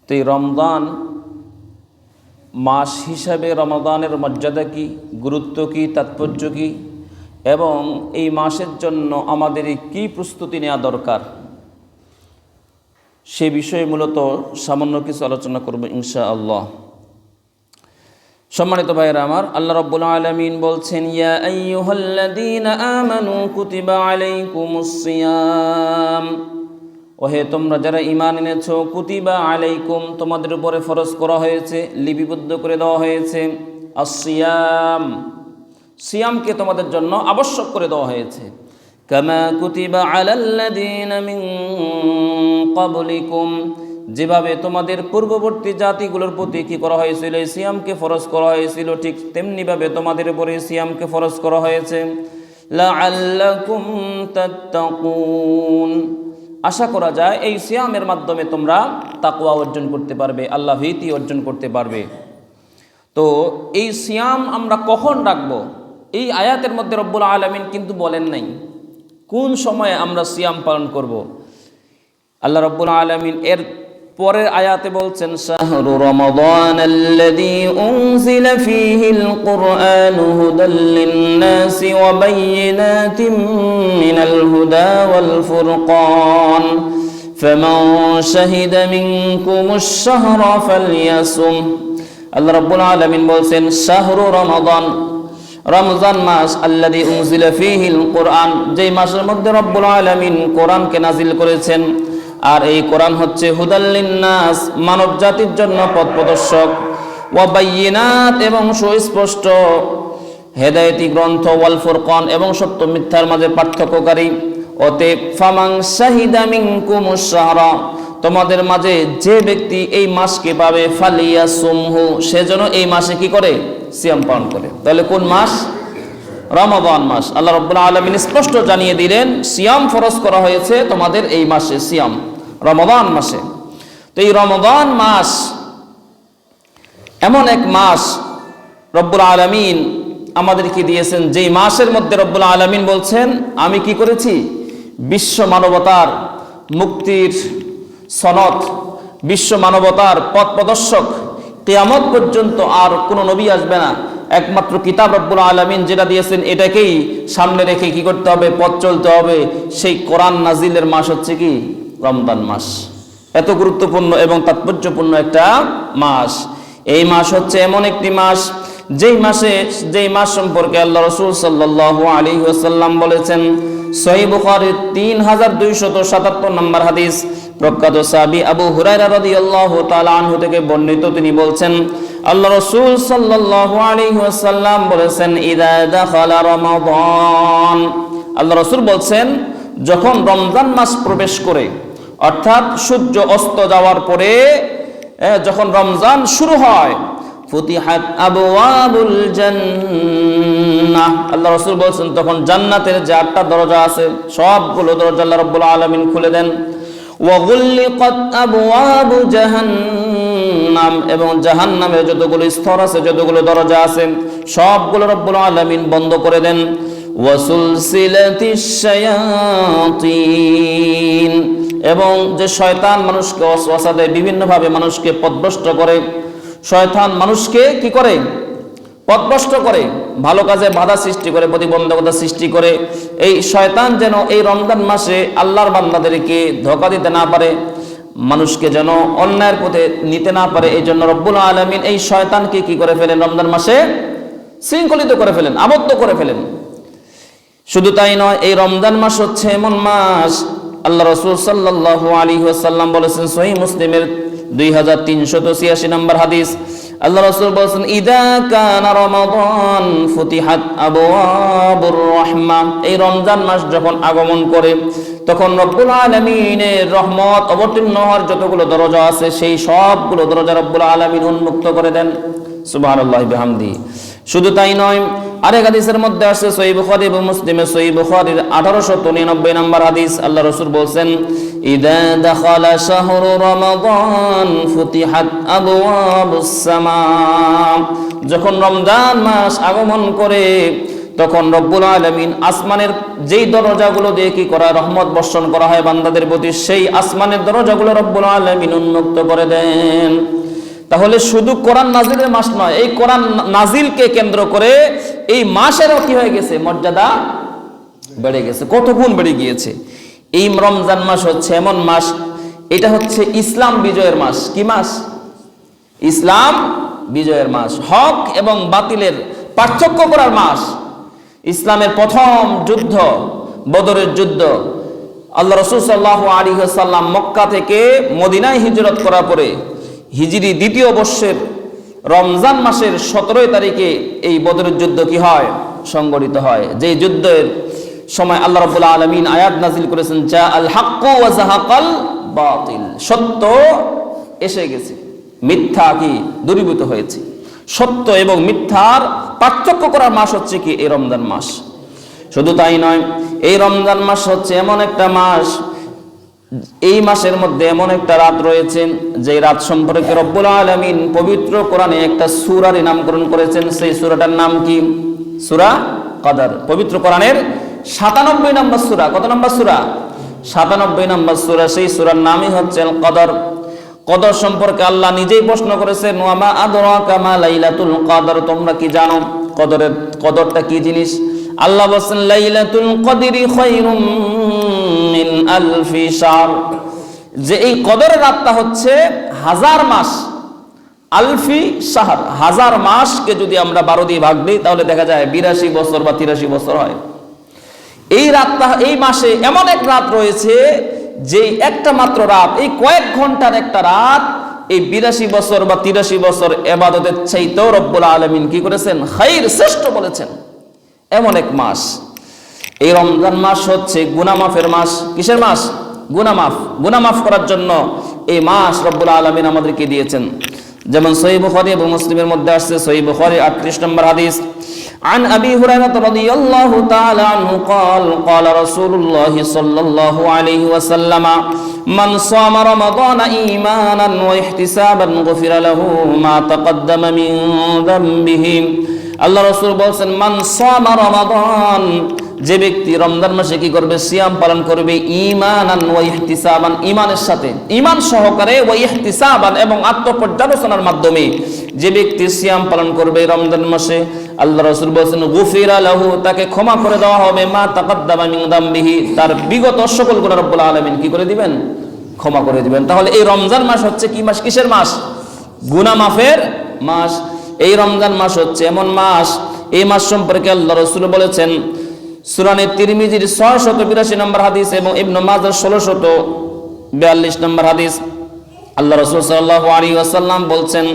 তো এই রমজান মাস হিসাবে রমাদানের মর্যাদা কি, গুরুত্ব কি, তাৎপর্য কি, এবং এই মাসের জন্য আমাদের কি প্রস্তুতি নেওয়া দরকার, সে বিষয়ে মূলত সামান্য কিছু আলোচনা করব ইনশাআল্লাহ। সম্মানিত ভাইয়েরা আমার, আল্লাহ রাব্বুল আলামিন বলছেন, ইয়া আইয়ুহাল্লাযীনা আমানু কুতিবা আলাইকুমুস সিয়াম, ওহে তোমরা যারা ঈমান এনেছো, কুতিবা আলাইকুম তোমাদের উপরে ফরজ করা হয়েছে, লিপিবদ্ধ করে দেওয়া হয়েছে, আস-সিয়াম সিয়ামকে তোমাদের জন্য আবশ্যক করে দেওয়া হয়েছে, কামা কুতিবা আলাল্লাযীনা মিন ক্বাবলিকুম যেভাবে তোমাদের পূর্ববর্তী জাতিগুলোর প্রতি কি করা হয়েছিল, সিয়ামকে ফরজ করা হয়েছিল, ঠিক তেমনিভাবে তোমাদের উপরে সিয়ামকে ফরজ করা হয়েছে, লাআল্লাকুম তাত্তাকুন আশা করা যায় এই সিয়ামের মাধ্যমে তোমরা তাকওয়া অর্জন করতে পারবে, আল্লাহ ভীতি অর্জন করতে পারবে। তো এই সিয়াম আমরা কখন রাখবো, এই আয়াতের মধ্যে রব্বুল আলামিন কিন্তু বলেন নাই কোন সময়ে আমরা সিয়াম পালন করব। আল্লাহ রব্বুল আলামিন এর পরের আয়াতে বলছেন, শাহরু রমাদানাল্লাযী উনজিলা ফীহিল কুরআনু হুদাল লিন-নাসি ওয়া বায়্যিনাতিম মিনাল হুদা ওয়াল ফুরকান ফামান শাহিদা মিনকুমুশ শাহরা ফালইয়াসুম। আল্লাহ রাব্বুল আলামিন বলছেন, শাহরু রমাদান রমজান মাস, আল্লাযী উনজিলা ফীহিল কুরআন যেই মাসের মধ্যে রব্বুল আলামিন কোরআনকে নাজিল করেছেন, আর এই কোরআন হচ্ছে হুদাল লিন-নাস মানব জাতির জন্য পথ প্রদর্শক, ওয়া বায়্যিনাত এবং সুস্পষ্ট হেদায়েতি গ্রন্থ, ওয়াল ফুরকান এবং সত্য মিথ্যার মাঝে পার্থক্যকারী। অতএব ফামান শাহিদা মিনকুমুশ শাহরা তোমাদের মাঝে যে ব্যক্তি এই মাসকে পাবে, ফালিয়াসুমহু সেজন্য এই মাসে কি করে, সিয়াম পালন করে। তাহলে কোন মাস? রমাদান মাস। আল্লাহ রাব্বুল আলামিন স্পষ্ট জানিয়ে দিলেন সিয়াম ফরজ করা হয়েছে তোমাদের এই মাসে, সিয়াম রমাদান মাসে। তো এই রমাদান মাস এমন এক মাস রব্বুল আলামিন আমাদেরকে দিয়েছেন, যেই মাসের মধ্যে রব্বুল আলামিন বলছেন, আমি কি করেছি, বিশ্ব মানবতার মুক্তির সনদ, বিশ্ব মানবতার পথ প্রদর্শক, কিয়ামত পর্যন্ত আর কোনো নবী আসবে না, একমাত্র কিতাব রব্বুল আলামিন যেটা দিয়েছেন এটাকেই সামনে রেখে কি করতে হবে, পথ চলতে হবে। সেই কোরআন নাজিলের মাস হচ্ছে কি, রমজান মাস। এত গুরুত্বপূর্ণ এবং তাৎপর্যপূর্ণ একটা মাস। এই মাস হচ্ছে এমন একটি মাস যেই মাস সম্পর্কে আল্লাহ রাসূল সাল্লাল্লাহু আলাইহি ওয়াসাল্লাম বলেছেন, সহিহ বুখারীর 3277 নম্বর হাদিস, প্রখ্যাত সাহাবী আবু হুরায়রা রাদিয়াল্লাহু তাআলা আনহু থেকে বর্ণিত, তিনি বলছেন, আল্লাহ রাসূল সাল্লাল্লাহু আলাইহি ওয়াসাল্লাম বলেছেন, ইযা দাখালা রমাদান, আল্লাহ রাসূল বলছেন যখন রমজান মাস প্রবেশ করে, অর্থাৎ সূর্য অস্ত যাওয়ার পরে যখন রমজান শুরু হয়, ফুতিহাত আবওয়াবুল জান্নাহ, আল্লাহ রাসূল বলছেন তখন জান্নাতের যে 8টা দরজা আছে সবগুলো দরজা আল্লাহ রাব্বুল আলামিন খুলে দেন। ওয়া গুল্লিকাত আবওয়াবু জাহান্নাম, এবং জাহান্নামের যতগুলো স্তর আছে, যতগুলো দরজা আছে সবগুলো রব্বুল আলামিন বন্ধ করে দেন। ওয়া সুলসিলাতিশ শায়াতিন, এবং যে শয়তান মানুষকে ওয়াসওয়াসা দেয়, বিভিন্নভাবে মানুষকে পথভ্রষ্ট করে, শয়তান মানুষকে কি করে, পথভ্রষ্ট করে, ভালো কাজে বাধা সৃষ্টি করে, প্রতিবন্ধকতা সৃষ্টি করে। এই শয়তান যেন এই রমজান মাসে আল্লাহর বান্দাদেরকে ধোঁকা দিতে না পারে, মানুষকে যেন অন্যায়ের পথে নিতে না পারে, এই জন্য রব্বুল আলামিন এই শয়তানকে কি করে ফেলেন, রমজান মাসে শৃঙ্খলিত করে ফেলেন, আবদ্ধ করে ফেলেন। শুধু তাই নয়, এই রমজান মাস হচ্ছে এমন মাস, আল্লাহ রাসূল সাল্লাল্লাহু আলাইহি ওয়াসাল্লাম বলেছেন, সহিহ মুসলিমের 2386 নম্বর হাদিস, আল্লাহ রাসূল বলেছেন, ইদা কানা রমাদান ফুতিহাত আবওয়াবুর রাহমা, এই রমজান মাস যখন আগমন করে তখন রব্বুল আলামিনের রহমত অবতীর্ণ হওয়ার যতগুলো দরজা আছে সেই সবগুলো দরজা রব্বুল আলামিন উন্মুক্ত করে দেন। সুবহানাল্লাহি বিহামদি। শুধু তাই নয়, আরেক হাদিসের মধ্যে আছে সহিহ বুখারী এবং মুসলিমের সহিহ বুখারীর 1899 নম্বর হাদিস, আল্লাহ রাসূল বলেন, ইযা দাখালা শাহরু রমাদান ফুতিহাত আবওয়াবুস সামা, যখন রমজান মাস আগমন করে তখন রব্বুল আলামিন আসমানের যেই দরজাগুলো দিয়ে কি করা রহমত বর্ষণ করা হয় বান্দাদের প্রতি, সেই আসমানের দরজাগুলো রব্বুল আলামিন উন্মুক্ত করে দেন। তাহলে শুধু কোরআন নাজিলের মাস নয়, এই কোরআন নাজিলকে কেন্দ্র করে এই মাসেরও কি হয়ে গেছে, মর্যাদা বেড়ে গেছে, কত গুণ বেড়ে গিয়েছে। এই রমজান মাস হচ্ছে এমন মাস, এটা হচ্ছে ইসলাম বিজয়ের মাস। কি মাস? ইসলাম বিজয়ের মাস, হক এবং বাতিলের পার্থক্য করার মাস। ইসলামের প্রথম যুদ্ধ বদরের যুদ্ধ, আল্লাহ রাসূল সাল্লাল্লাহু আলাইহি ওয়াসাল্লাম মক্কা থেকে মদিনায় হিজরত করার পরে হিজরি দ্বিতীয় বর্ষের রমজান মাসের 17 তারিখে এই বদরের যুদ্ধ কি হয়, সংগঠিত হয়। যে যুদ্ধের সময় আল্লাহ রাব্বুল আলামিন আয়াত নাজিল করেছেন, জা আল হাক্কু ওয়া যাহাকাল বাতিল, সত্য এসে গেছে, মিথ্যা কি দূরীভূত হয়েছে। সত্য এবং মিথ্যার পার্থক্য করার মাস হচ্ছে কি এই রমজান মাস। শুধু তাই নয়, এই রমজান মাস হচ্ছে এমন একটা মাস, এই মাসের মধ্যে এমন একটা রাত রয়েছে যে রাত সম্পর্কে রব্বুল আলামিন পবিত্র কোরআনে একটা সূরার নামকরণ করেছেন। সেই সূরাটার নাম কি? সূরা কদর। পবিত্র কোরআনের 97 নম্বর সূরা। কত নম্বর সূরা? 97 নম্বর সূরা। সেই সূরার নামই হচ্ছে আল কদর। কদর সম্পর্কে আল্লাহ নিজেই প্রশ্ন করেছেন, ওয়া মা আদরাকা মা লাইলাতুল কদর, তোমরা কি জানো কদরটা কি জিনিস? আল্লাহ বলেন, লাইলাতুল কদরি খায়রুম মিন আলফি শাহর, যে এই কদরের রাতটা হচ্ছে 1000 মাস। আলফি শাহর, 1000 মাসকে যদি আমরা 12 দিয়ে ভাগ দিই তাহলে দেখা যায় 82 বছর বা 83 বছর হয়। এই রাতটা, এই মাসে এমন এক রাত রয়েছে যে একটা মাত্র রাত, এই কয়েক ঘন্টার একটা রাত, এই 82 বছর বা 83 বছর ইবাদতের চাইতেও রব্বুল আলামিন কি করেছেন, খাইর, শ্রেষ্ঠ বলেছেন। এমন এক মাস এই রমজান মাস হচ্ছে গুনাহ মাফের মাস। কিসের মাস? গুনাহ মাফ করার জন্য এই মাস রব্বুল আলামিন আমাদেরকে দিয়েছেন। যেমন সহিহ বুখারী এবং মুসলিমের মধ্যে আসছে, সহিহ বুখারী 38 নম্বর হাদিস, عن أبي هريرة رضي الله تعالى عنه قال قال رسول الله صلى الله عليه وسلم من صام رمضان إيمانا واحتسابا غفر له ما تقدم من ذنبه। আল্লাহ রাসূল বলেন, মান সামা রমাদান, যে ব্যক্তি রমজান মাসে কি করবে, সিয়াম পালন করবে, ঈমানান ওয়া ইহতিসাবান, ঈমানের সাথে, ঈমান সহকারে, ওয়া ইহতিসাবান, এবং আত্মপর্যালোচনার মাধ্যমে যে ব্যক্তি সিয়াম পালন করবে রমজান মাসে, আল্লাহ রাসূল বলেন, গুফিরা লাহু, তাকে ক্ষমা করে দেওয়া হবে, মা তাকাদ্দামা মিন যামবিহি, তার বিগত সকল গুনাহ রব্বুল আলামিন কি করে দিবেন, ক্ষমা করে দিবেন। তাহলে এই রমজান মাস হচ্ছে কি মাস? কিসের মাস? গুনাহ মাফের মাস। এই রমজান মাস হচ্ছে এমন মাস, এই মাস সম্পর্কে আল্লাহ রাসূল বলেছেন সুনানে তিরমিজির 682 নম্বর হাদিস এবং ইবনে মাজাহ 1642 নম্বর হাদিস, আল্লাহ রাসূল সাল্লাল্লাহু আলাইহি ওয়াসাল্লাম বলছেন,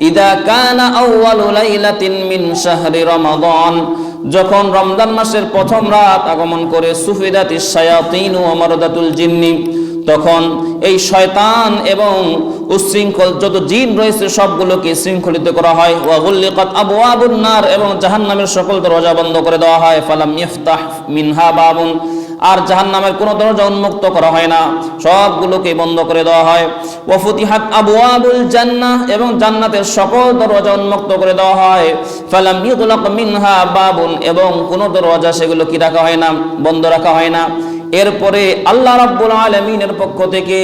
ইদা কানা আউয়ালু লাইলাতিন মিন শাহরি রমাদান, যখন রমজান মাসের প্রথম রাত আগমন করে, সুফিদাতিশ শায়াতিন ওয়া মারদাতুল জিন্নি, তখন এই শয়তান এবং উশৃঙ্খল যত জিন রয়েছে সবগুলোকে শৃঙ্খলিত করা হয়। ওয়া গুল্লিকাত আবওয়াবুন নার, এবং জাহান্নামের সকল দরজা বন্ধ করে দেওয়া হয়। ফালাম ইফতাহ মিনহা বাবুন, আর জাহান্নামের কোনো দরজা উন্মুক্ত করা হয় না, সবগুলোকে বন্ধ করে দেওয়া হয়। ওয়া ফুতিহাত আবওয়াবুল জান্নাহ, এবং জান্নাতের সকল দরজা উন্মুক্ত করে দেওয়া হয়। ফালাম ইগলাক মিনহা বাবুন, এবং কোনো দরজা সেগুলো কি রাখা হয় না, বন্ধ রাখা হয় না। এরপরে আল্লাহ রাব্বুল আলামিনের পক্ষ থেকে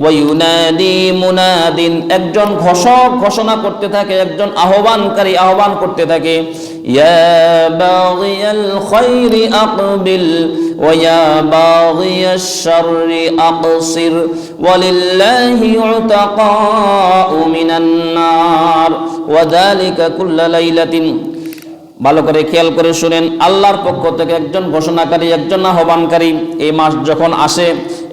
ওয়ায়ুনাদি মুনাদিন, একজন ঘোষক ঘোষণা করতে থাকে, একজন আহ্বানকারী আহ্বান করতে থাকে, ইয়া বাগিয়াল খায়রি আকবিল ওয়া ইয়া বাগিয়াশ শাররি আকসির ওয়ালিল্লাহি উতাকাউ মিনান নার ওয়া যালিকা কুল্লা লাইলাতিন। ভালো করে খেয়াল করে শুনেন, আল্লাহর পক্ষ থেকে একজন ঘোষণাকারী, একজন আহ্বানকারী। এই মাস যখন আসে,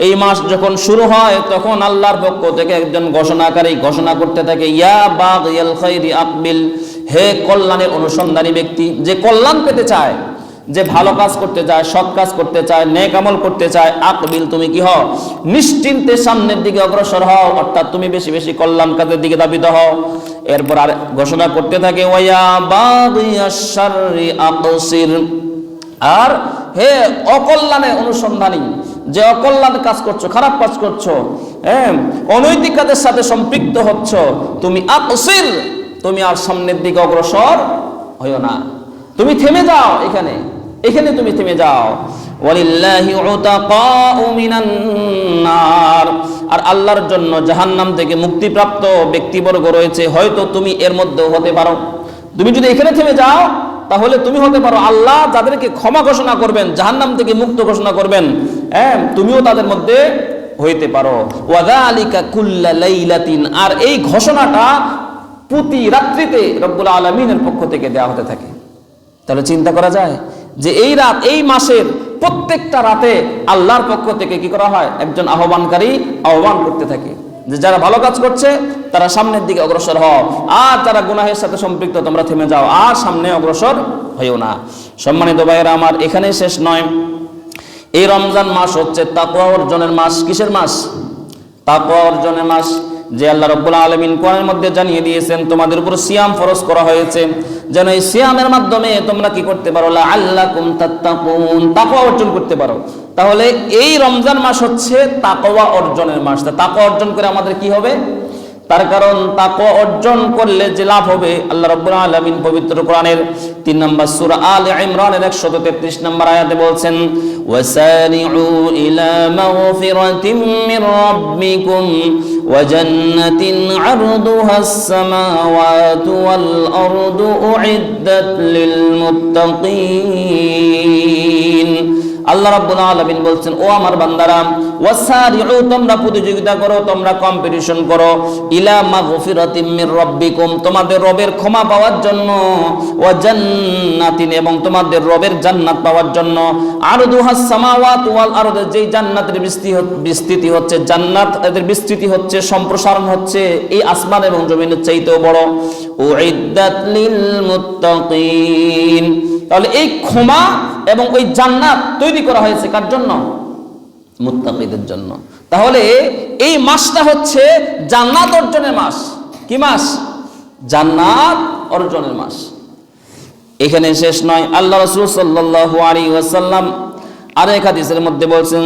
এই মাস যখন শুরু হয়, তখন আল্লাহর পক্ষ থেকে একজন ঘোষণাকারী ঘোষণা করতে থাকে, ইয়া বাগিয়াল খায়রি আকবিল, হে কল্যাণের অনুসন্ধানী ব্যক্তি, যে কল্যাণ পেতে চায়, যে ভালো কাজ করতে চায়, সৎ কাজ করতে চায়, নেক আমল করতে চায়, আকবিল, তুমি কি হও, নিশ্চিন্তে সামনের দিকে অগ্রসর হও, অর্থাৎ তুমি বেশি বেশি কল্যাণ কাজের দিকে ধাবিত হও। এরপর আর ঘোষণা করতে থাকে, ওয়া বাগিয়াশ শাররি আকসির, আর হে অকল্যাণের অনুসন্ধানী, যে অকল্যাণ কাজ করছো, খারাপ কাজ করছো, অনৈতিক কাজের সাথে সম্পৃক্ত হচ্ছ, তুমি আকসির, তুমি আর সামনের দিকে অগ্রসর হইও না। তুমি থেমে যাও, এখানে তুমি থেমে যাও। ওয়ালিল্লাহি উতাকাউ মিনান নার, আর আল্লাহর জন্য জাহান্নাম থেকে মুক্তিপ্রাপ্ত ব্যক্তিবর্গ রয়েছে, হয়তো তুমি এর মধ্যেও হতে পারো। তুমি যদি এখানে থেমে যাও তাহলে তুমি হতে পারো আল্লাহ যাদেরকে ক্ষমা ঘোষণা করবেন, জাহান্নাম থেকে মুক্ত ঘোষণা করবেন, তুমিও তাদের মধ্যে হইতে পারো। ওয়াযালিকা কুল্লা লাইলাতিন, আর এই ঘোষণাটা প্রতি রাত্রিতে রব্বুল আলামিনের পক্ষ থেকে দেওয়া হতে থাকে। তাহলে চিন্তা করা যায় যে এই রাত, এই মাসের প্রত্যেকটা রাতে আল্লাহর পক্ষ থেকে কি করা হয়, একজন আহ্বানকারী আহ্বান করতে থাকে যে যারা ভালো কাজ করছে তারা সামনের দিকে অগ্রসর হও, আর যারা গুনাহের সাথে সম্পৃক্ত তোমরা থেমে যাও, আর সামনে অগ্রসর হইও না। সম্মানিত ভাইয়েরা আমার, এখানে শেষ নয়। এই রমজান মাস হচ্ছে তাকওয়া অর্জনের মাস। কিসের মাস? তাকওয়া অর্জনের মাস। যে আল্লাহ রাব্বুল আলামিন কোরআনের মধ্যে জানিয়ে দিয়েছেন তোমাদের উপর সিয়াম ফরজ করা হয়েছে, যেন এই সিয়ামের মাধ্যমে তোমরা কি করতে পারো, লাআল্লাকুম তাত্তাকুন, তাকওয়া অর্জন করতে পারো। তাহলে এই রমজান মাস হচ্ছে তাকওয়া অর্জনের মাস। তাকওয়া অর্জন করে আমাদের কি হবে? তার কারণ তাকওয়া অর্জন করলে যে লাভ হবে, আল্লাহ রাব্বুল আলামিন পবিত্র কোরআনের 3 নম্বর সূরা আলে ইমরানের 133 নম্বর আয়াতে বলছেন, ওয়াসারিউ ইলা মাগফিরাতিম মির রাব্বিকুম ওয়া জান্নাতিন আরদুহাস সামাওয়াতু ওয়াল আরদু উইদ্দাত লিল মুত্তাকিন। আল্লাহ রাব্বুল আলামিন বলছেন, ও আমার বান্দারা, ওয়াসারিউ, তোমরা প্রতিযোগিতা করো, তোমরা কম্পিটিশন করো, ইলা মাগফিরাতিম মির রাব্বিকুম, তোমাদের রবের ক্ষমা পাওয়ার জন্য, ওয়া জান্নাতিন, এবং তোমাদের রবের জান্নাত পাওয়ার জন্য, আরদুহাস সামাওয়াতু ওয়াল আরদ, যেই জান্নাতের বিস্তৃতি হচ্ছে, জান্নাত এদের বিস্তৃতি হচ্ছে, সম্প্রসারণ হচ্ছে এই আসমান এবং জমিনের চাইতেও বড়, উইদ্দাত লিল মুত্তাকিন। তাহলে এই ক্ষমা এবং ওই জান্নাত তৈরি করা হয়েছে কার জন্য? মুত্তাকিদের জন্য। তাহলে এই মাসটা হচ্ছে জান্নাত অর্জনের মাস। কি মাস? জান্নাত অর্জনের মাস। এখানে শেষ নয়। আল্লাহ রাসূল সাল্লাল্লাহু আলাইহি ওয়াসাল্লাম আরেক হাদিসের মধ্যে বলছেন,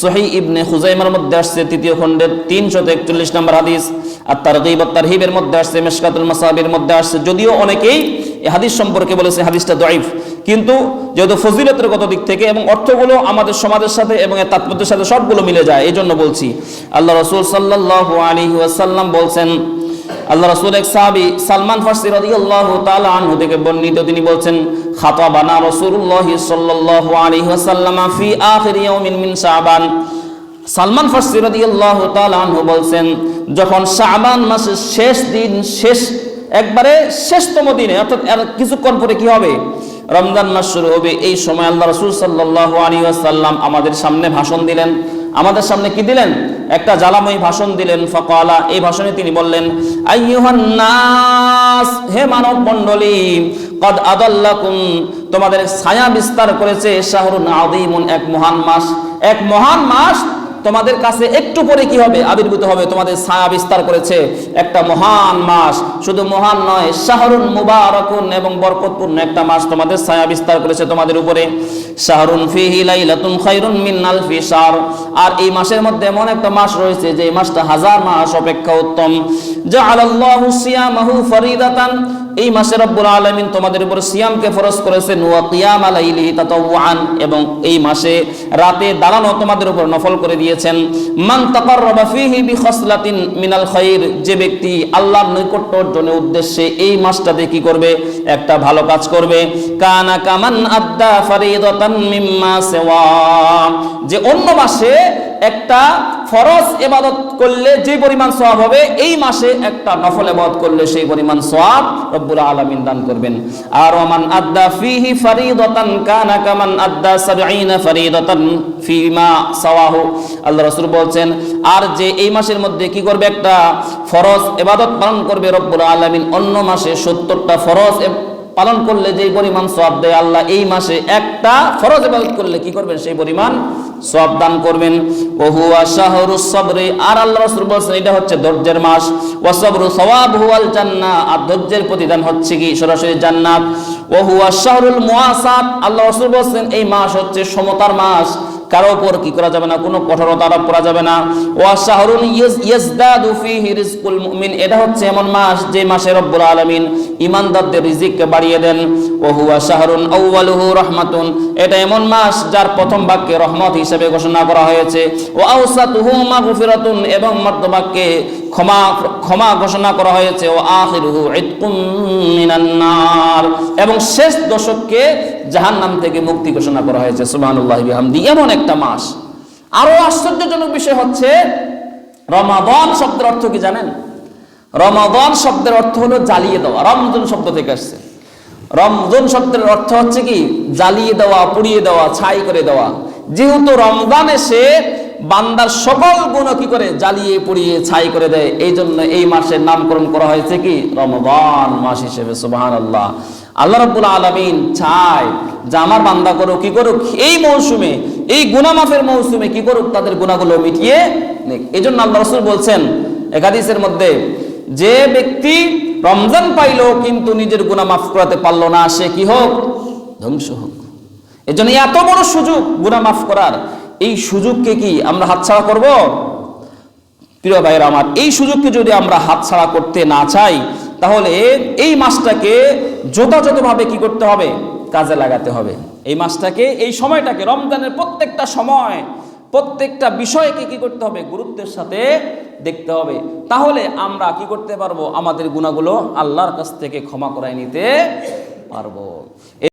সহিহ ইবনে খুজাইমার মধ্যে আসছে 3য় খণ্ডের 341 নম্বর হাদিস, আর তারগীব ওয়াত তারহিবের মধ্যে আসছে, মিশকাতুল মাসাবির মধ্যে আসছে। যদিও অনেকেই এই হাদিস সম্পর্কে বলেছে হাদিসটা দাঈফ, কিন্তু যেহেতু ফজিলতের গত দিক থেকে এবং অর্থগুলো আমাদের সমাজের সাথে এবং এর তাৎপর্যের সাথে সবগুলো মিলে যায়, এই জন্য বলছি। আল্লাহ রাসূল সাল্লাল্লাহু আলাইহি ওয়াসাল্লাম বলছেন, আল্লাহ রাসূল এক সাহাবী সালমান ফারসি রাদিয়াল্লাহু তাআলা আনহু থেকে বর্ণিত, তিনি বলছেন, খাতাবানা রাসূলুল্লাহ সাল্লাল্লাহু আলাইহি ওয়াসাল্লাম ফি আখির ইয়াউমিন মিন শাবান। সালমান ফারসি রাদিয়াল্লাহু তাআলা আনহু বলছেন, যখন শাবান মাসের শেষ দিন, একবারে শেষতম দিনে, অর্থাৎ কিছুক্ষণ পরে কি হবে, রমজান মাস শুরু হবে, এই সময় আল্লাহ রাসূল সাল্লাল্লাহু আলাইহি ওয়াসাল্লাম আমাদের সামনে ভাষণ দিলেন। আমাদের সামনে কি দিলেন? একটা জ্বালাময়ী ভাষণ দিলেন। ফাকালা, এই ভাষণে তিনি বললেন, আইয়ুহান নাস, হে মানব মণ্ডলী, কদ আদাল্লাকুম, তোমাদের ছায়া বিস্তার করেছে শাহরুন আযীমুন, এক মহান মাস। এক মহান মাস তোমাদের কাছে একটু পরে কি হবে, আবির্ভূত হবে, তোমাদের ছায়া বিস্তার করেছে একটা মহান মাস। শুধু মহান নয়, শাহরুন মুবারাকুন, এবং বরকতপূর্ণ একটা মাস তোমাদের ছায়া বিস্তার করেছে তোমাদের উপরে। শাহরুন ফিহি লাইলাতুন খায়রুন মিন আলফি শাহর, আর এই মাসের মধ্যে এমন একটা মাস রয়েছে যে মাসটা হাজার মাস অপেক্ষা উত্তম। জাআলাল্লাহু সিয়ামাহু ফরিদাতান, এই মাসে রব্বুল আলামিন তোমাদের উপর সিয়ামকে ফরজ করেছেন, ওয়া কিয়ামা লাইলিহি তাতাওয়ান, এবং এই মাসে রাতে দাঁড়ানো তোমাদের উপর নফল করে দিয়েছেন। মান তাকাররাবা ফিহি বিখাসলাতিন মিনাল খায়র, যে ব্যক্তি আল্লাহর নৈকট্য অর্জনের উদ্দেশ্যে এই মাসটাতে কি করবে, একটা ভালো কাজ করবে, কানা কামান আদ্দা ফরিদাতান মিম্মা সিওয়া, যে অন্য মাসে একটা ফরজ ইবাদত করলে যে পরিমাণ সওয়াব হবে, এই মাসে একটা নফল ইবাদত করলে সেই পরিমাণ সওয়াব রব্বুল আলামিন দান করবেন। আর ওমান আদ্দা ফিহি ফরিদাতান কানা কামান আদ্দা 70 ফরিদাতান ফিমা সাওয়াহু, আল্লাহ রাসূল বলছেন, আর যে এই মাসের মধ্যে কি করবে, একটা ফরজ ইবাদত পালন করবে, রব্বুল আলামিন অন্য মাসে 70টা ফরজ পালন করলে যেই পরিমাণ সওয়াব দেয় আল্লাহ, এই মাসে একটা ফরজ ইবাদত করলে কি করবেন, সেই পরিমাণ সওয়াব দান করবেন। ওয়া হুয়া শাহরুস সাবরি, আর আল্লাহ রাসূল বলেন এটা হচ্ছে ধৈর্যের মাস। ওয়া সাবরু সাওয়াবুহু আল জান্নাহ, আর ধৈর্যের প্রতিদান হচ্ছে কি, সরাসরি জান্নাত। ওয়া হুয়া শাহরুল মুওয়াসাত, আল্লাহ রাসূল বলেন এই মাস হচ্ছে সমতার মাস। কারো উপর কি করা যাবে না, কোনো কঠোরতা আরোপ করা যাবে না। ওয়া শাহরুন ইয়াজদাদু ফীহি রিজকুল মুমিন, এটা হচ্ছে এমন মাস যে মাসে রব্বুল আলামিন ঈমানদারদের রিজিককে বাড়িয়ে দেন। ওয়া হুয়া শাহরুন আউয়ালুহু রাহমাতুন, এটা এমন মাস যার প্রথম ভাগকে রহমত হিসেবে ঘোষণা করা হয়েছে। ওয়া আওসাতুহু মাগফিরাতুন, এবং মধ্যভাগকে ক্ষমা ঘোষণা করা হয়েছে। ও আখিরুহু ইতকুম মিনান নার, এবং শেষ দশককে জাহান্নাম থেকে মুক্তি ঘোষণা করা হয়েছে। সুবহানাল্লাহি বিহামদি। এমন একটা মাস। আরো আশ্চর্যজনক বিষয় হচ্ছে রমাদান শব্দের অর্থ কি জানেন? রমাদান শব্দের অর্থ হলো জ্বালিয়ে দেওয়া। রমজান শব্দ থেকে আসছে। রমজান শব্দের অর্থ হচ্ছে কি জ্বালিয়ে দেওয়া, পুড়িয়ে দেওয়া, ছাই করে দেওয়া। যেহেতু রমজান এসে বান্দার সকল গুণ কি করে জ্বালিয়ে পুড়িয়ে ছাই করে দেয়, এই জন্য এই মাসের নামকরণ করা হয়েছে কি রমজান মাস হিসেবে। সুবহানাল্লাহ। আল্লাহ রাব্বুল আলামিন চায় যে আমার বান্দা করুক কি করুক, এই মৌসুমে, এই গুনাহ মাফের মৌসুমে কি করুক, তাদের গুনাহগুলো মিটিয়ে নিক। এই জন্য আল্লাহ রাসূল বলছেন এক হাদিসের মধ্যে, যে ব্যক্তি রমজান পাইলো কিন্তু নিজের গুনাহ মাফ করাতে পারলো না, সে কি হোক, ধ্বংস হোক। এই জন্য এত বড় সুযোগ গুনাহ মাফ করার, এই সুযোগকে কি আমরা হাতছাড়া করব? প্রিয় ভাইরা আমার, এই সুযোগকে যদি আমরা হাতছাড়া করতে না চাই, তাহলে এই মাসটাকে যথাযথভাবে কি করতে হবে, কাজে লাগাতে হবে। এই মাসটাকে, এই সময়টাকে, রমজানের প্রত্যেকটা সময়, প্রত্যেকটা বিষয়কে কি করতে হবে, গুরুত্বের সাথে দেখতে হবে। তাহলে আমরা কি করতে পারবো, আমাদের গুনাহগুলো আল্লাহর কাছ থেকে ক্ষমা করায় নিতে পারবো।